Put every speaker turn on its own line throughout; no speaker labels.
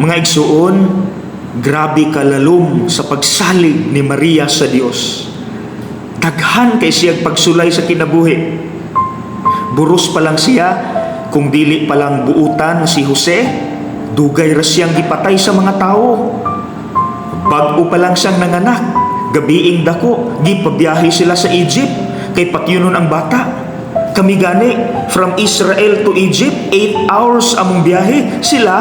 Mga igsuon, grabe kalalom sa pagsalig ni Maria sa Dios. Daghan kay siyang pagsulay sa kinabuhi. Buros pa lang siya, kung dili pa lang buutan si Jose, dugay ra siyang gipatay sa mga tao. Bag-o pa lang siyang nanganak, gabiing dako, gipabiyahe sila sa Egypt, kay patyunon ang bata. Kami gani, from Israel to Egypt, 8 hours among biyahe. Sila,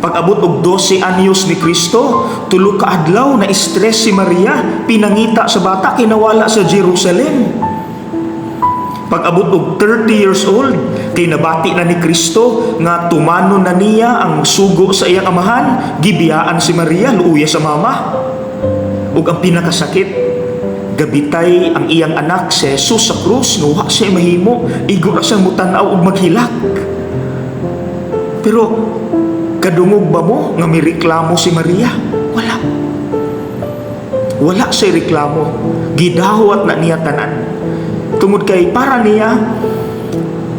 pag-abot og 12 anyos ni Kristo, tulo ka adlaw na stress si Maria, pinangita sa bata, kinawala sa Jerusalem. Pag-abot og 30 years old, kay nabati na ni Kristo nga tumano na niya ang sugo sa iyang amahan, gibiyaan si Maria, luuya sa mama. Ug ang pinakasakit, gabitay ang iyang anak si Jesus sa krus, nuha siya mahimo, igo na siyang mutanaw ug maghilak. Pero kadungog ba mo nga may reklamo si Maria? Wala. Wala siya reklamo. Gidawat na niya tanan. Tungod kay para niya,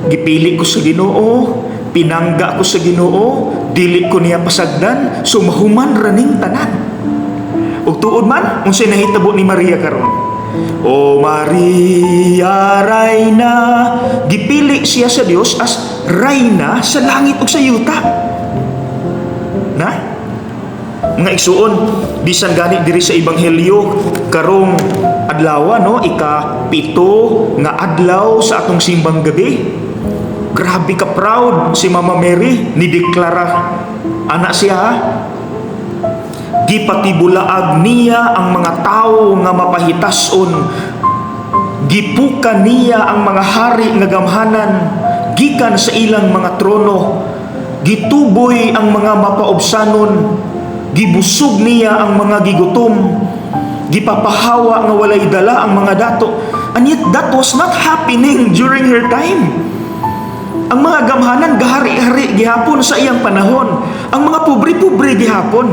gipili ko sa Ginoo, pinangga ko sa Ginoo, dili ko niya pasagdan, sumahuman raning tanan. Ug tuod man, unsay nahitabo ni Maria karon? O Maria, Rayna, gipili siya sa Dios as Rayna sa langit ug sa yuta. Na? Mga igsuon, bisan gani diri sa ebanghelyo karong adlaw no, ika-7 nga adlaw sa atong simbang gabi. Grabe ka proud si Mama Mary ni deklara ana siya. Gipatibulaag niya ang mga tawo nga mapahitason. Gipukan niya ang mga hari nga gamhanan gikan sa ilang mga trono. Gituboy ang mga mapaobsanon, gibusog niya ang mga gigutom, gipapahawa nga walay dala ang mga dato. And yet that was not happening during her time. Ang mga gamhanan gahari-hari gihapon sa iyang panahon, ang mga pobre-pobre gihapon.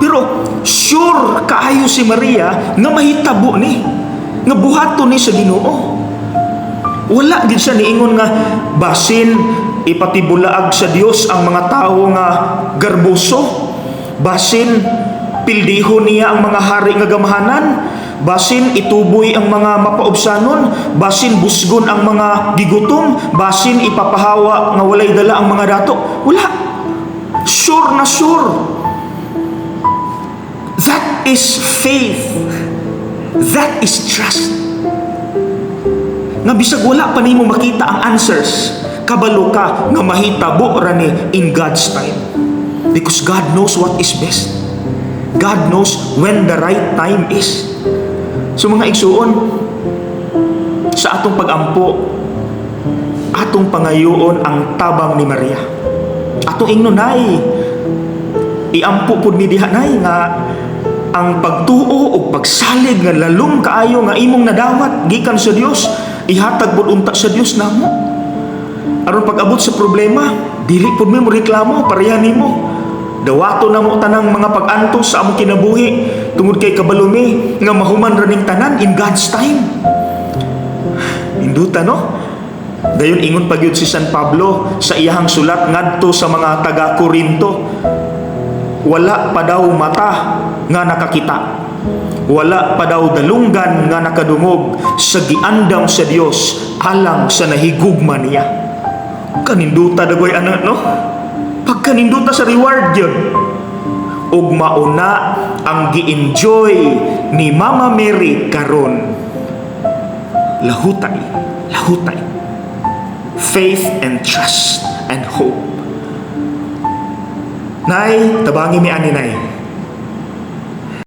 Pero sure kaayo si Maria nga mahitabo ni, nga buhaton ni sa Ginoo. Wala gid siya niingon nga basin ipatibulaag sa Dios ang mga tawo nga garboso, basin pildihon niya ang mga hari nga gamhanan, basin ituboy ang mga mapaobsanon, basin busgon ang mga gigutom, basin ipapahawa nga walay dala ang mga dato. Wala. Sure na sure. That is faith. That is trust. Nga bisag wala pa nimo makita ang answers, kabalo ka nga mahitabo ra ni in God's time. Because God knows what is best. God knows when the right time is. So mga igsuon, sa atong pagampo, atong pangayoon ang tabang ni Maria. Atong ingnon nay, iampo pud ni diha nay nga ang pagtuo o pagsalig nga lalong kaayo nga imong nadawat gikan sa Dios, ihatag pud unta sa Dios namo. Aron pag-abot sa problema, dili pud mo reklamo, pareha nimo. Dawato na mo tanang mga pag-antos sa among kinabuhi tungod kay kabalumi nga mahuman raning tanan in God's time. Induta no? Dayon ingon pa gyud si San Pablo sa iyahang sulat ngadto sa mga taga-Korinto. Wala pa daw mata nga nakakita, wala pa daw dalunggan nga nakadungog sa giandam sa Dios alang sa nahigugma niya. Kaninduta dagoy anak no? Pagkaninduta sa reward yun. Ug mauna ang gi-enjoy ni Mama Mary karon. Lahutay, lahutay. Faith and trust and hope. Nay, tabangi mi ani nay.